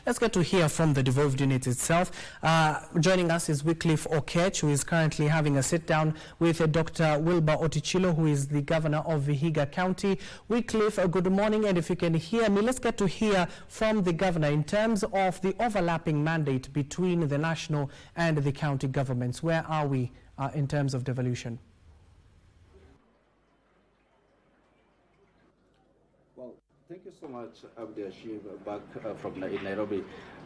Let's get to hear from the devolved unit itself. Joining us is Wycliffe Okech, who is currently having a sit-down with Dr. Wilber Ottichilo, who is the governor of Vihiga County. Wycliffe, good morning, and if you can hear me, let's get to hear from the governor in terms of the overlapping mandate between the national and the county governments. Where are we in terms of devolution? Thank you so much, Abdiashib, back from Nairobi.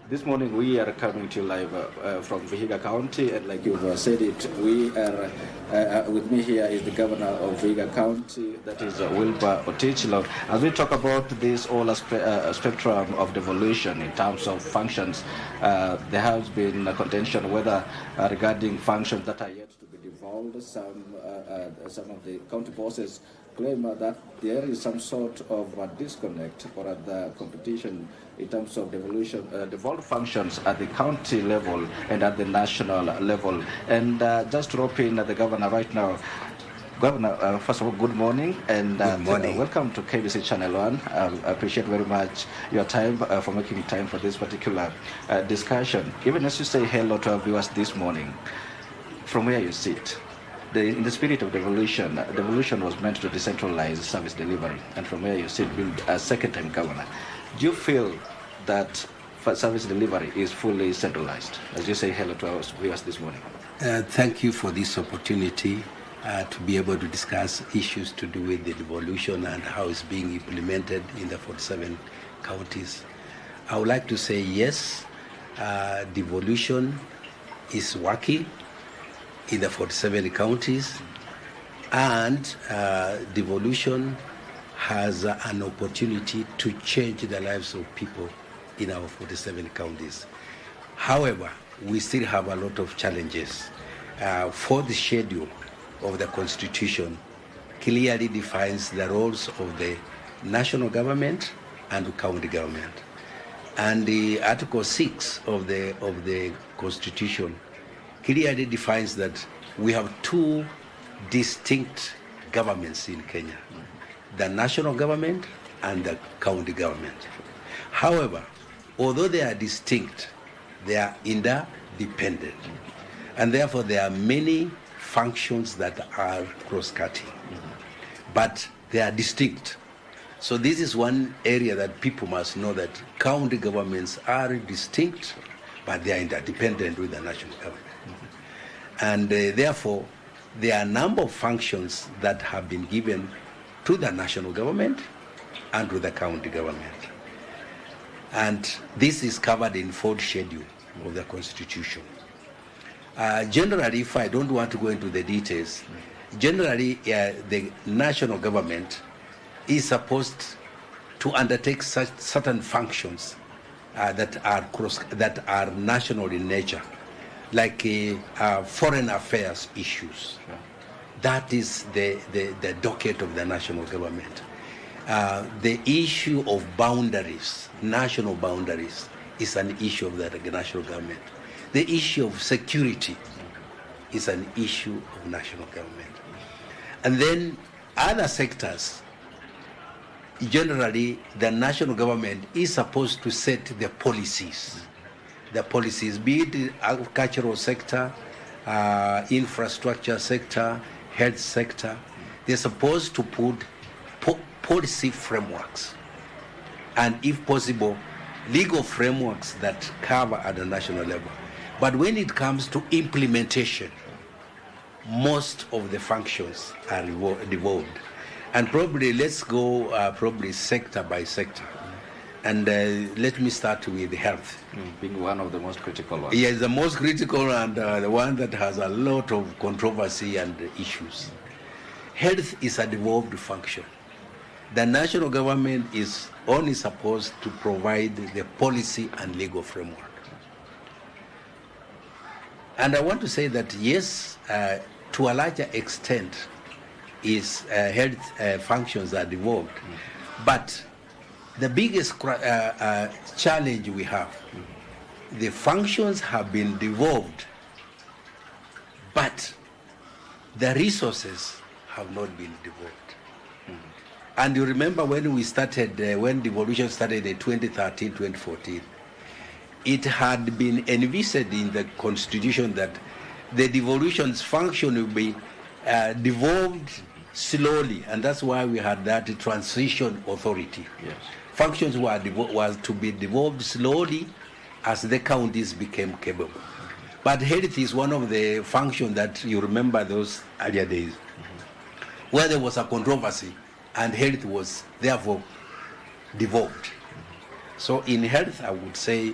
This morning we are coming to you live from Vihiga County, and like you've said it, we are, with me here is the governor of Vihiga County, that is Wilber Ottichilo. As we talk about this whole spectrum of devolution in terms of functions, there has been a contention whether regarding functions that are yet to be devolved. Some of the county bosses claim that there is some sort of a disconnect or at the competition in terms of devolution, devolved functions at the county level and at the national level. And just to rope in the governor right now. Governor, first of all, good morning, and welcome to KBC Channel 1. I appreciate very much your time for making time for this particular discussion. Even as you say hello to our viewers this morning, from where you sit, in the spirit of devolution, devolution was meant to decentralize service delivery, and from where you sit, build a second-time governor. Do you feel that service delivery is fully centralized? As you say hello to our viewers this morning. Thank you for this opportunity to be able to discuss issues to do with the devolution and how it's being implemented in the 47 counties. I would like to say yes, devolution is working in the 47 counties, and devolution has an opportunity to change the lives of people in our 47 counties. However, we still have a lot of challenges. For the schedule of the Constitution clearly defines the roles of the national government and county government. And the Article 6 of the Constitution clearly defines that we have two distinct governments in Kenya, the national government and the county government. However, although they are distinct, they are interdependent, and therefore there are many functions that are cross-cutting, but they are distinct. So this is one area that people must know, that county governments are distinct, but they are interdependent with the national government. And therefore, there are a number of functions that have been given to the national government and to the county government. And this is covered in 4th schedule of the Constitution. Generally, if I don't want to go into the details, generally the national government is supposed to undertake certain functions that are national in nature, like foreign affairs issues. Sure. That is the docket of the national government. The issue of boundaries, national boundaries, is an issue of the national government. The issue of security is an issue of national government. And then other sectors, generally the national government is supposed to set the policies. The policies, be it the agricultural sector, infrastructure sector, health sector, they're supposed to put policy frameworks, and if possible, legal frameworks that cover at the national level. But when it comes to implementation, most of the functions are devolved. And probably let's go probably sector by sector. And let me start with health. Being one of the most critical ones. Yes, the most critical, and the one that has a lot of controversy and issues. Health is a devolved function. The national government is only supposed to provide the policy and legal framework. And I want to say that yes, to a larger extent, health functions are devolved, but the biggest challenge we have, the functions have been devolved, but the resources have not been devolved. And you remember when we started, when devolution started in 2013, 2014, it had been envisaged in the constitution that the devolution's function will be devolved slowly, and that's why we had that transition authority. Yes. Functions was to be devolved slowly as the counties became capable. But health is one of the functions that you remember those earlier days, where there was a controversy and health was therefore devolved. So in health, I would say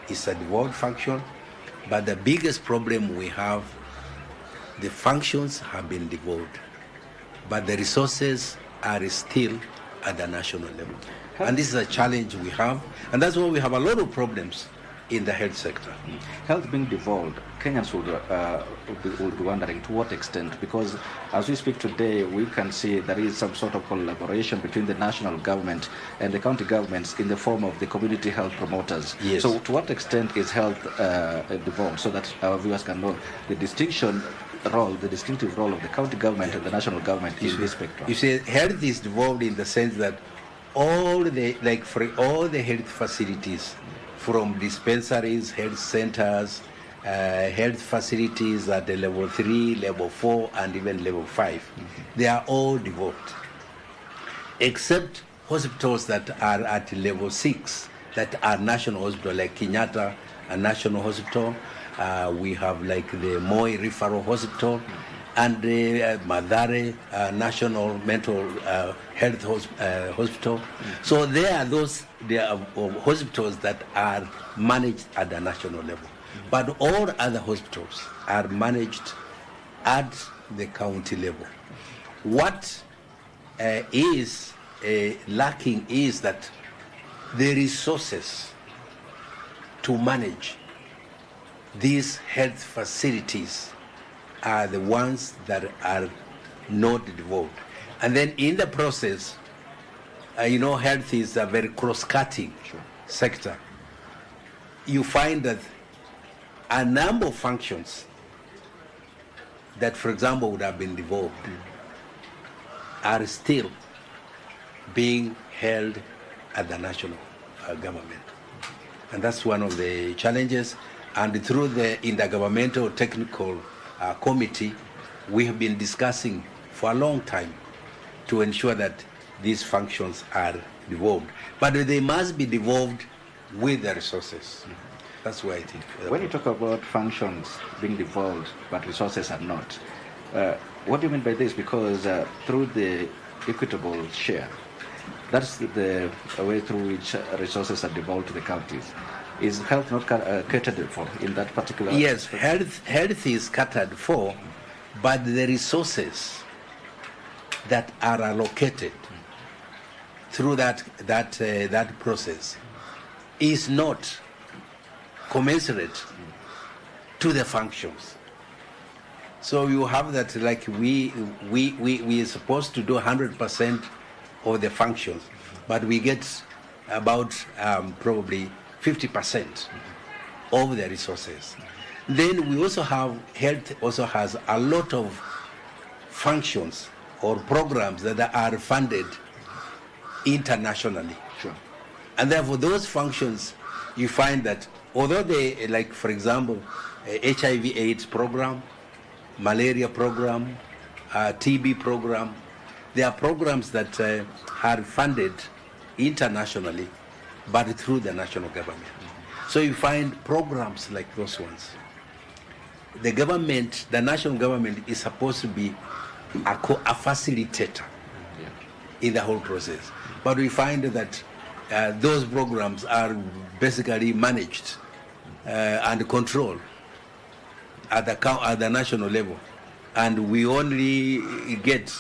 it's a devolved function, but the biggest problem we have, the functions have been devolved, but the resources are still at the national level. And this is a challenge we have, and that's why we have a lot of problems in the health sector. Health being devolved, Kenyans would be wondering to what extent, because as we speak today, we can see there is some sort of collaboration between the national government and the county governments in the form of the community health promoters. Yes. So to what extent is health devolved, so that our viewers can know the distinctive role of the county government and the national government in this spectrum? You see, health is devolved in the sense that all the health facilities, from dispensaries, health centers, health facilities at the level 3, level 4, and even level 5, they are all devolved, except hospitals that are at level 6, that are national hospitals, like Kenyatta, a national hospital. We have like the Moi Referral Hospital, and the Madare National Mental Health Hospital. So there are hospitals that are managed at the national level. But all other hospitals are managed at the county level. What is lacking is that the resources to manage these health facilities are the ones that are not devolved. And then in the process, health is a very cross-cutting sector. You find that a number of functions that, for example, would have been devolved are still being held at the national government. And that's one of the challenges. And through the intergovernmental technical committee, we have been discussing for a long time to ensure that these functions are devolved. But they must be devolved with the resources. That's why I think. When you talk about functions being devolved but resources are not, what do you mean by this? Because through the equitable share, that's the way through which resources are devolved to the counties. Is health not catered for in that particular? Yes, health is catered for, but the resources that are allocated through that process is not commensurate to the functions. So you have that, like we are supposed to do 100% of the functions, but we get about probably 50% of the resources. Then we also have, health also has a lot of functions or programs that are funded internationally. Sure. And therefore those functions, you find that although they, like for example, HIV/AIDS program, malaria program, TB program, they are programs that are funded internationally, but through the national government. So you find programs like those ones. The government, the national government, is supposed to be a facilitator in the whole process. But we find that those programs are basically managed and controlled at the national level. And we only get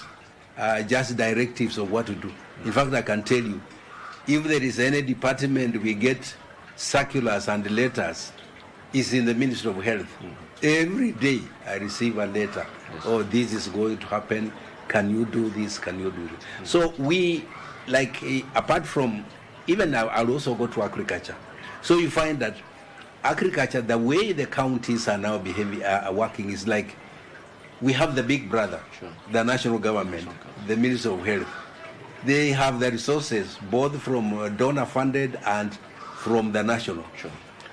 just directives of what to do. In fact, I can tell you, if there is any department we get circulars and letters, is in the Ministry of Health. Every day I receive a letter. Yes. Oh, this is going to happen. Can you do this? Can you do this? So we, like, apart from, even I'll also go to agriculture. So you find that agriculture, the way the counties are now behaving, working is like, we have the big brother, the national government, the Ministry of Health. They have the resources, both from donor funded and from the national.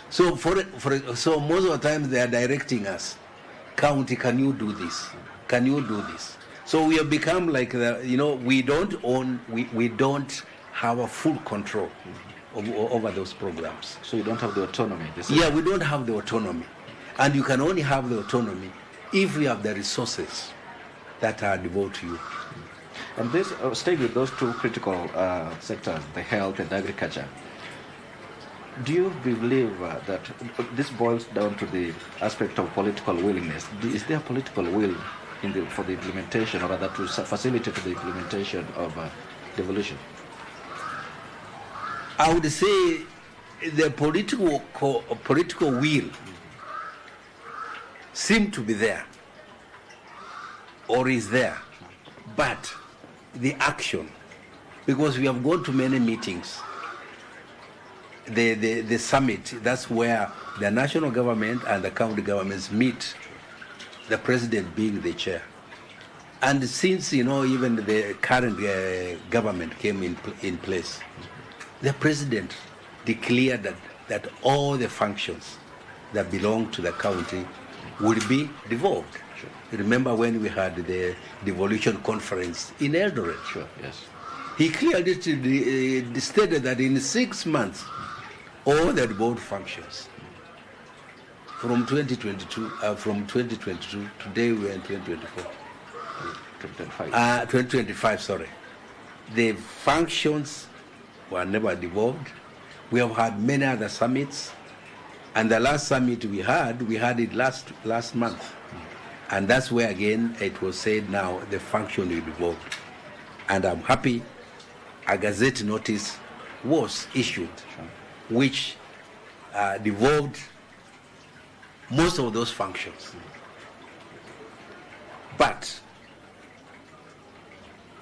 So so most of the time they are directing us, county, can you do this? Can you do this? So we have become like we don't own, we don't have a full control over those programs. So you don't have the autonomy? Yeah, we don't have the autonomy. And you can only have the autonomy if we have the resources that are devoted to you. And this, staying with those two critical sectors, the health and agriculture, do you believe that this boils down to the aspect of political willingness? Is there political will for the implementation, or rather to facilitate the implementation of devolution? I would say the political will seems to be there, or is there, but the action, because we have gone to many meetings, the summit, that's where the national government and the county governments meet, the president being the chair. And since, even the current government came in place, the president declared that all the functions that belong to the county would be devolved. Sure. Remember when we had the devolution conference in Eldoret? Sure, yes. He clearly stated that in 6 months, all the devolved functions from 2022, today we are in 2024. 2025, sorry. The functions were never devolved. We have had many other summits, and the last summit we had it last month. And that's where again it was said now the function will devolve. And I'm happy a gazette notice was issued, which devolved most of those functions. But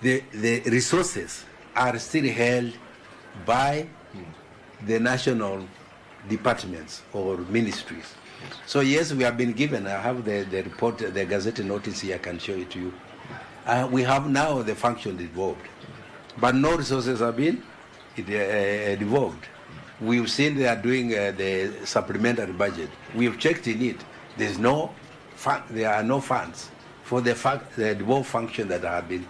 the resources are still held by the national departments or ministries. So yes, we have been given, I have the report, the gazette notice here, I can show it to you. We have now the function devolved, but no resources have been devolved. We've seen they are doing the supplementary budget. We've checked in it. There are no funds for the devolved function that have been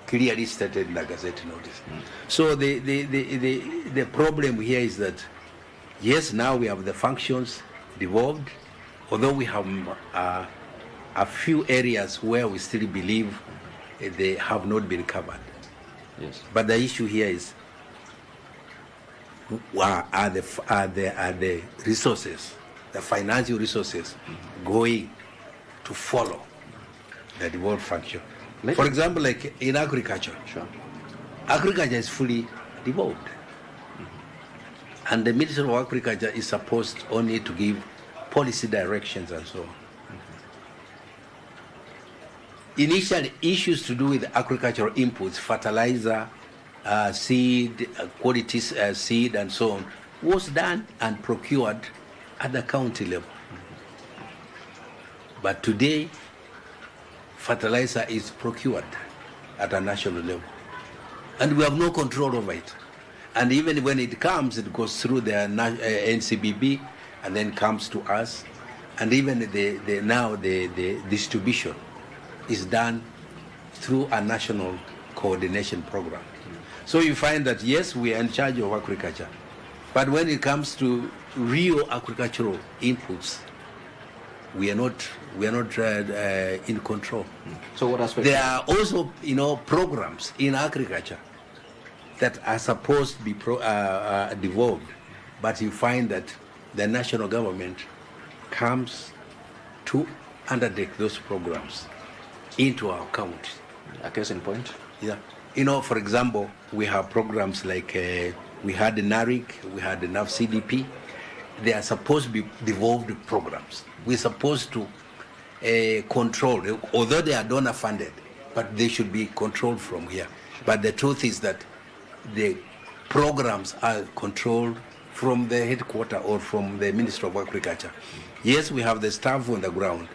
clearly stated in the gazette notice. So the problem here is that, yes, now we have the functions devolved, although we have a few areas where we still believe they have not been covered. Yes. But the issue here is, are the resources, the financial resources, going to follow the devolved function? For example, like in agriculture, sure, agriculture is fully devolved. And the Minister of Agriculture is supposed only to give policy directions and so on. Initial issues to do with agricultural inputs, fertilizer, seed, quality seed and so on, was done and procured at the county level. But today, fertilizer is procured at a national level. And we have no control over it. And even when it comes, it goes through the NCBB and then comes to us. And even the distribution is done through a national coordination program. So you find that, yes, we are in charge of agriculture. But when it comes to real agricultural inputs, we are not in control. So what aspect? There are also, programs in agriculture that are supposed to be devolved, but you find that the national government comes to undertake those programs into our county. A case in point? Yeah. For example, we have programs like we had the NARIC, we had the NAV CDP. They are supposed to be devolved programs. We're supposed to control, although they are donor funded, but they should be controlled from here. But the truth is that the programs are controlled from the headquarters or from the Ministry of Agriculture. Yes, we have the staff on the ground,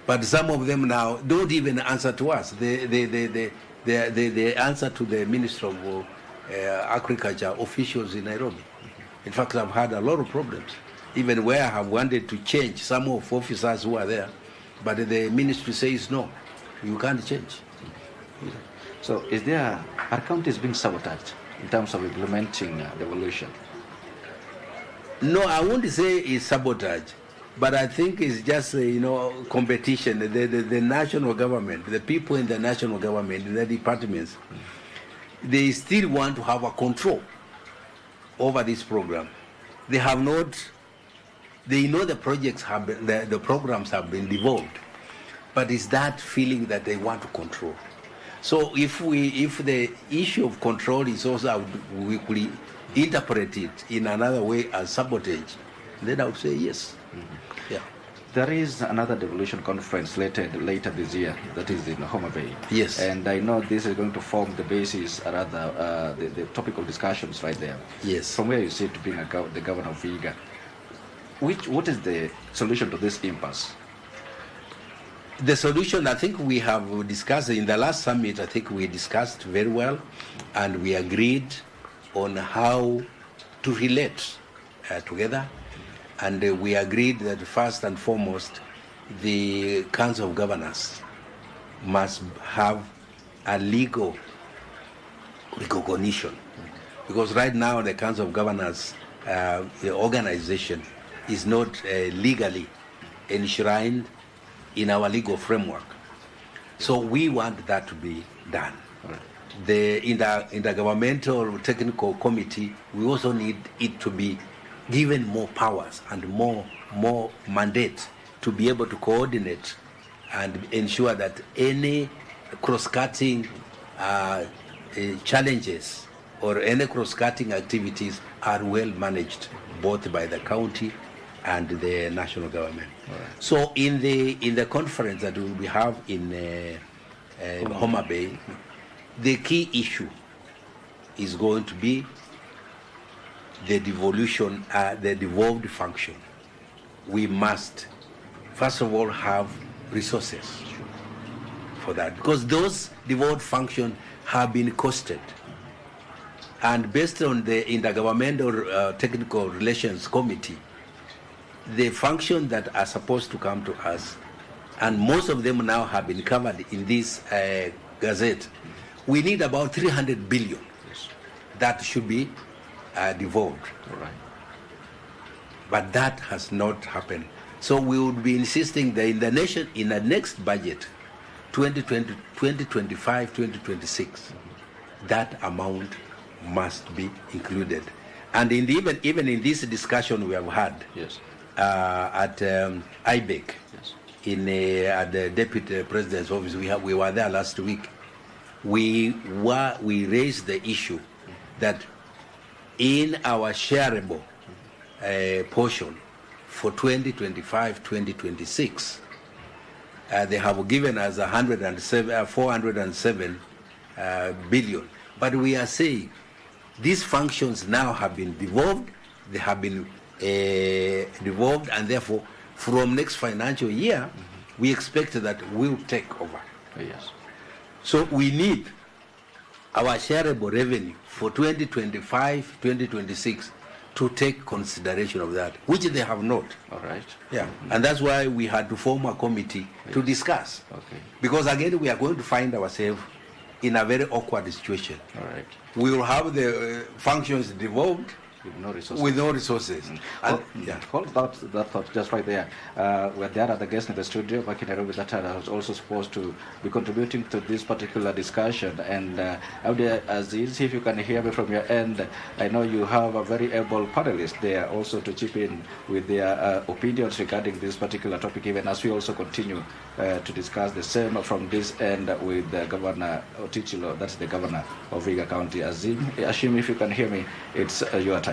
but some of them now don't even answer to us. They answer to the Ministry of Agriculture officials in Nairobi. In fact, I've had a lot of problems. even where I have wanted to change some of officers who are there, but the ministry says no, you can't change. So are counties being sabotaged in terms of implementing devolution? No, I won't say it's sabotage, but I think it's just, competition. The national government, the people in the national government, the departments, they still want to have a control over this program. They have not, they know the projects have been, the programs have been devolved, but it's that feeling that they want to control. So if the issue of control is also, we could interpret it in another way as sabotage, then I would say yes. Mm-hmm. Yeah. There is another devolution conference later this year that is in Homa Bay. Yes. And I know this is going to form the basis, rather, the topic of discussions right there. Yes. From where you sit being the governor of Vihiga, what is the solution to this impasse? The solution, I think we have discussed in the last summit, I think we discussed very well, and we agreed on how to relate together. And we agreed that first and foremost, the Council of Governors must have a legal recognition. Because right now the Council of Governors, the organization, is not legally enshrined in our legal framework. So we want that to be done. The intergovernmental technical committee, we also need it to be given more powers and more mandate to be able to coordinate and ensure that any cross-cutting challenges or any cross-cutting activities are well managed, both by the county and the national government. Right. So in the conference that we have in Homa Bay, the key issue is going to be the devolution, the devolved function. We must, first of all, have resources for that, because those devolved functions have been costed. And based on the Intergovernmental Technical Relations Committee, the functions that are supposed to come to us, and most of them now have been covered in this gazette, we need about 300 billion that should be devolved. Right. But that has not happened. So we would be insisting that in the next budget, 2020, 2025, 2026, that amount must be included. And even in this discussion we have had, yes, at IBEC, yes, at the Deputy President's office, we were there last week. We raised the issue that in our shareable portion for 2025-2026, they have given us 407 billion. But we are saying these functions now have been devolved. They have been devolved, and therefore, from next financial year, we expect that we'll take over. Yes. So we need our shareable revenue for 2025-2026 to take consideration of that, which they have not. All right. Yeah, and that's why we had to form a committee to discuss. Okay. Because again, we are going to find ourselves in a very awkward situation. All right. We will have the functions devolved with no resources. With no resources. And, hold that thought just right there. We're there at the guest in the studio back in Nairobi that was also supposed to be contributing to this particular discussion. And Aziz, if you can hear me from your end, I know you have a very able panelist there also to chip in with their opinions regarding this particular topic, even as we also continue to discuss the same from this end with Governor Ottichilo, that's the governor of Vihiga County. Ashim, if you can hear me, it's your time.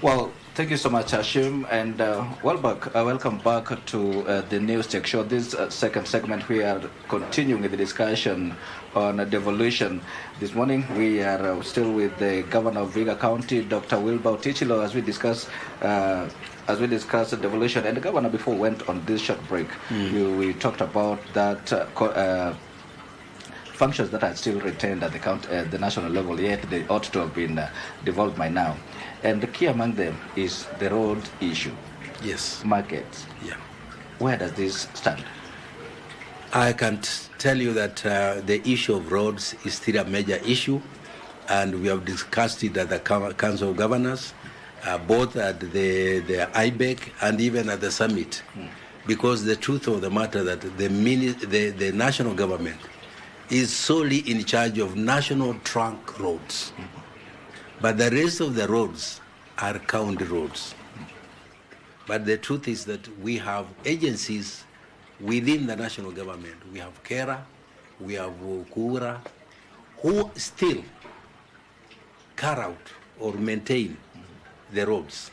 Well, thank you so much, Hashim, and welcome back to the News Tech Show. This second segment, we are continuing the discussion on devolution. This morning, we are still with the Governor of Vihiga County, Dr. Wilber Ottichilo, as we discuss the devolution. And the Governor, before we went on this short break, we talked about that functions that are still retained at the national level, yet they ought to have been devolved by now. And the key among them is the road issue. Yes. Markets. Yeah. Where does this stand? I can tell you that the issue of roads is still a major issue, and we have discussed it at the Council of Governors, both at the IBEC and even at the summit. Because the truth of the matter that the national government is solely in charge of national trunk roads. But the rest of the roads are county roads. But the truth is that we have agencies within the national government. We have KERA, we have KURA, who still carry out or maintain the roads.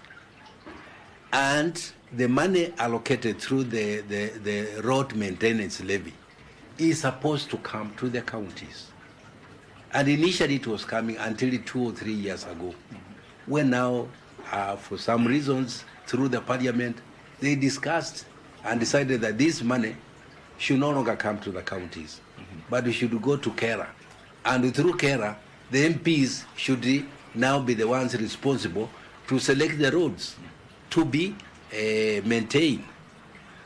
And the money allocated through the road maintenance levy is supposed to come to the counties. And initially it was coming until 2 or 3 years ago, when now, for some reasons, through the parliament, they discussed and decided that this money should no longer come to the counties, but it should go to KERA. And through KERA, the MPs should now be the ones responsible to select the roads to be maintained.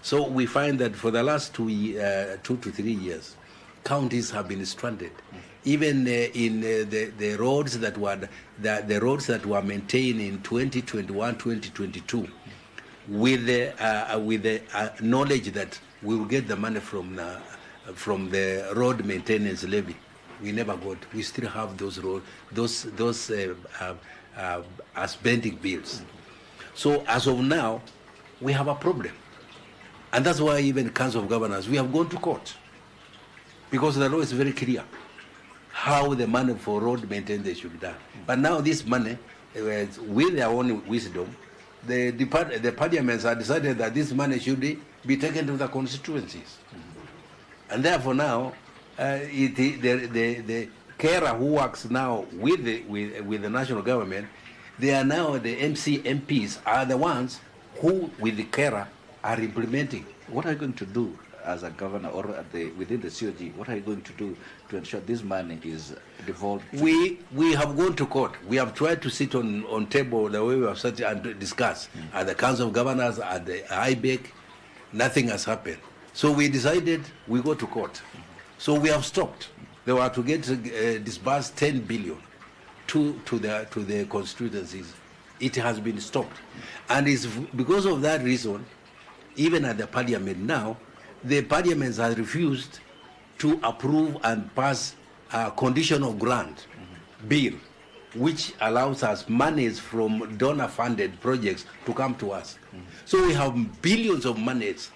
So we find that for the last 2 to 3 years, counties have been stranded. Even in the roads that were maintained in 2021, 2022, with the knowledge that we will get the money from the road maintenance levy, we never got. We still have those as pending bills. So as of now, we have a problem, and that's why even Council of Governors, we have gone to court, because the law is very clear how the money for road maintenance should be done. But now this money, with their own wisdom, the parliaments have decided that this money should be taken to the constituencies. And therefore now, the KERA who works now with the national government, they are now the MPs are the ones who, with the KERA, are implementing. What are you going to do as a governor or within the COG? What are you going to do to ensure this money is devolved? We have gone to court. We have tried to sit on table the way we have sat and discuss at the Council of Governors, at the IBEC. Nothing has happened. So we decided we go to court. So we have stopped. They were to get disbursed 10 billion to the constituencies. It has been stopped. And it's because of that reason, even at the parliament now, the parliament has refused to approve and pass a conditional grant bill, which allows us monies from donor-funded projects to come to us. So we have billions of monies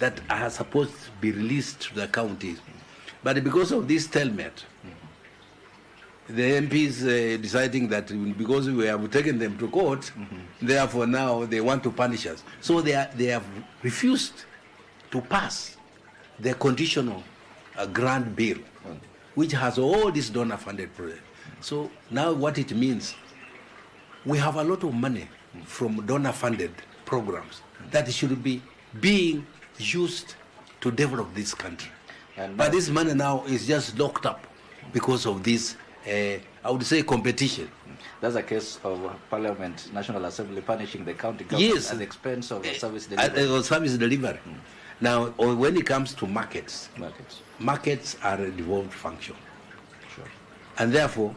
that are supposed to be released to the counties. But because of this stalemate, the MPs deciding that because we have taken them to court, therefore now they want to punish us. So they have refused to pass the conditional grant bill, which has all these donor-funded projects. So now what it means, we have a lot of money from donor-funded programs that should be being used to develop this country. But this money now is just locked up because of this, I would say, competition. That's a case of Parliament, National Assembly punishing the county government, yes, at the expense of service delivery. Service delivery. Now, when it comes to markets are a devolved function. Sure. And therefore,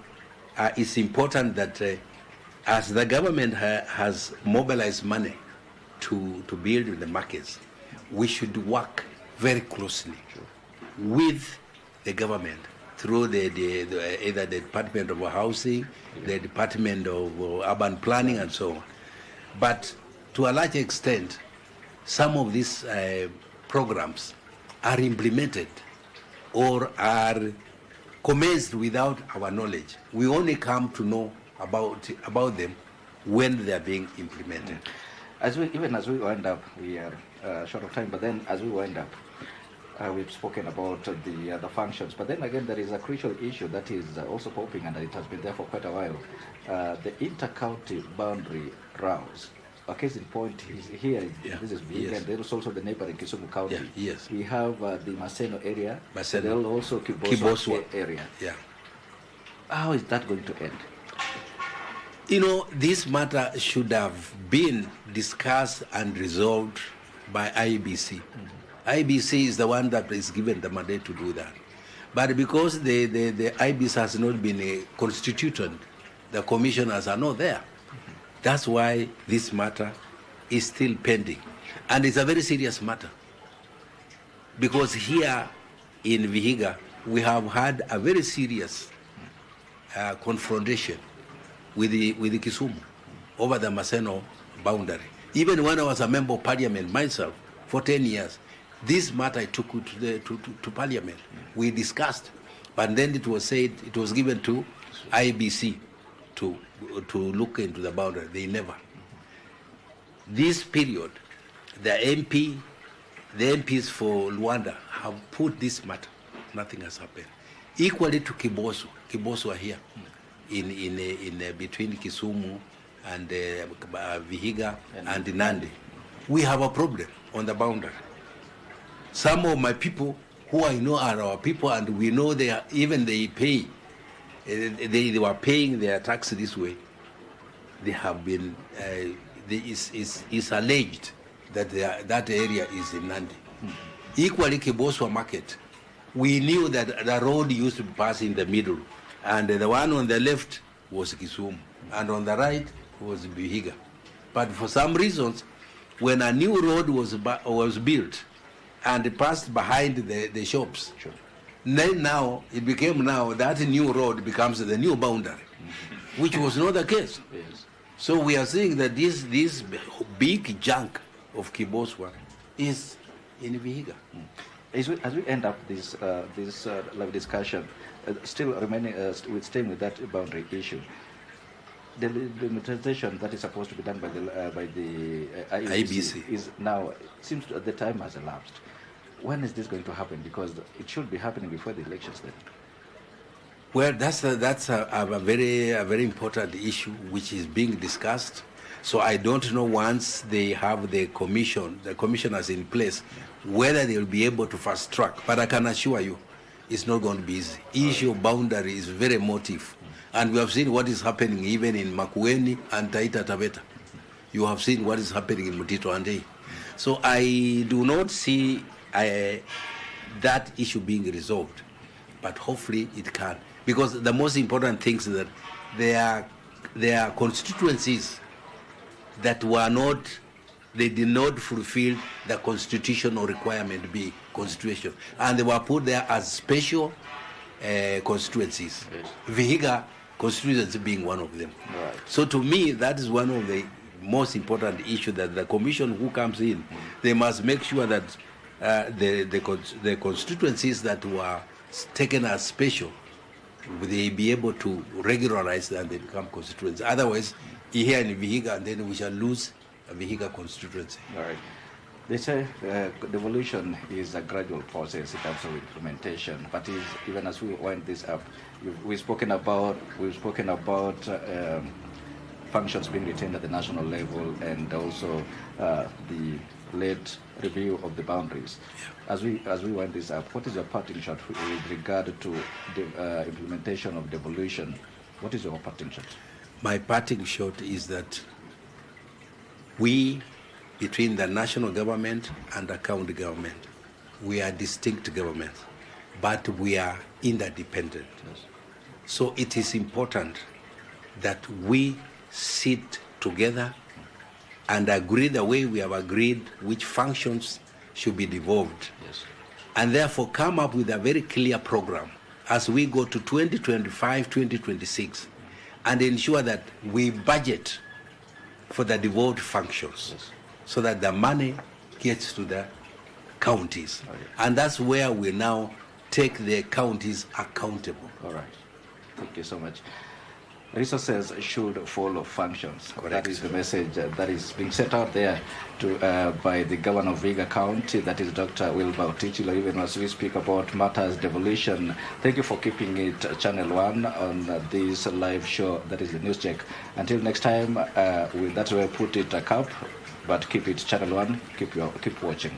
it's important that as the government has mobilized money to build the markets, we should work very closely with the government through either the Department of Housing, the Department of Urban Planning, and so on. But to a large extent, some of these programs are implemented or are commenced without our knowledge. We only come to know about them when they are being implemented. Even as we wind up, we are short of time, but then as we wind up, we've spoken about the functions, but then again there is a crucial issue that is also popping, and it has been there for quite a while. The inter-county boundary rows a case in point is here. Yeah. This is Vihiga, Yes. and there is also the neighboring Kisumu County. Yeah, yes. We have the Maseno area. Maseno. There is also Kiboswa area. Yeah. How is that going to end? You know, this matter should have been discussed and resolved by IBC. IBC is the one that is given the mandate to do that. But because the IBC has not been constituted, the commissioners are not there. That's why this matter is still pending. And it's a very serious matter. Because here in Vihiga, we have had a very serious confrontation with the Kisumu over the Maseno boundary. Even when I was a member of parliament myself for 10 years, this matter I took to parliament. We discussed, but then it was said it was given to IBC to look into the boundary. They never. This period, the MPs for Luanda have put this matter. Nothing has happened. Equally to Kiboswa. Kiboswa here, in between Kisumu and Vihiga and Nandi. We have a problem on the boundary. Some of my people who I know are our people, and we know they pay. They were paying their tax this way. They have been. It's alleged that that area is in Nandi. Equally, Kiboswa Market. We knew that the road used to pass in the middle, and the one on the left was Kisumu, and on the right was Vihiga. But for some reasons, when a new road was built, and it passed behind the shops. Sure. Then now, it became that new road becomes the new boundary, which was not the case. Yes. So we are seeing that this big chunk of Kiboswa is in Vihiga. As we end up this live discussion, still remaining staying with that boundary issue, the limitation that is supposed to be done by the IBC is now, seems the time has elapsed. When is this going to happen? Because it should be happening before the elections then. Well, that's a very important issue which is being discussed. So I don't know, once they have the commissioners in place, whether they will be able to fast track. But I can assure you, it's not going to be easy. Issue of boundary is very emotive. And we have seen what is happening even in Makueni and Taita Taveta. You have seen what is happening in Mutito Andei. So I do not see that issue being resolved. But hopefully it can. Because the most important thing is that there are constituencies that they did not fulfill the constitutional requirement to be constitution. And they were put there as special constituencies. Yes. Vihiga constituency being one of them. Right. So to me, that is one of the most important issues, that the commission who comes in, they must make sure that the constituencies that were taken as special, they be able to regularize and they become constituencies. Otherwise, here in Vihiga, and then we shall lose a Vihiga constituency. All right. They say devolution is a gradual process in terms of implementation, but even as we wind this up, we've spoken about functions being retained at the national level, and also the late review of the boundaries. As we wind this up, what is your parting shot with regard to the implementation of devolution? What is your parting shot? My parting shot is that we, between the national government and the county government, we are distinct governments, but we are interdependent. Yes. So it is important that we sit together and agree the way we have agreed which functions should be devolved. Yes. And therefore come up with a very clear program as we go to 2025, 2026, and ensure that we budget for the devolved functions. Yes. So that the money gets to the counties. Okay. And that's where we now take the counties accountable. All right. Thank you so much. resources should follow functions. Correct. That is the message that is being set out there by the governor of Vihiga County, that is Dr. Wilber Ottichilo, even as we speak about matters devolution. Thank you for keeping it Channel 1 on this live show, that is the News Check. Until next time, that's where I put it a cap, but keep it Channel 1, keep watching.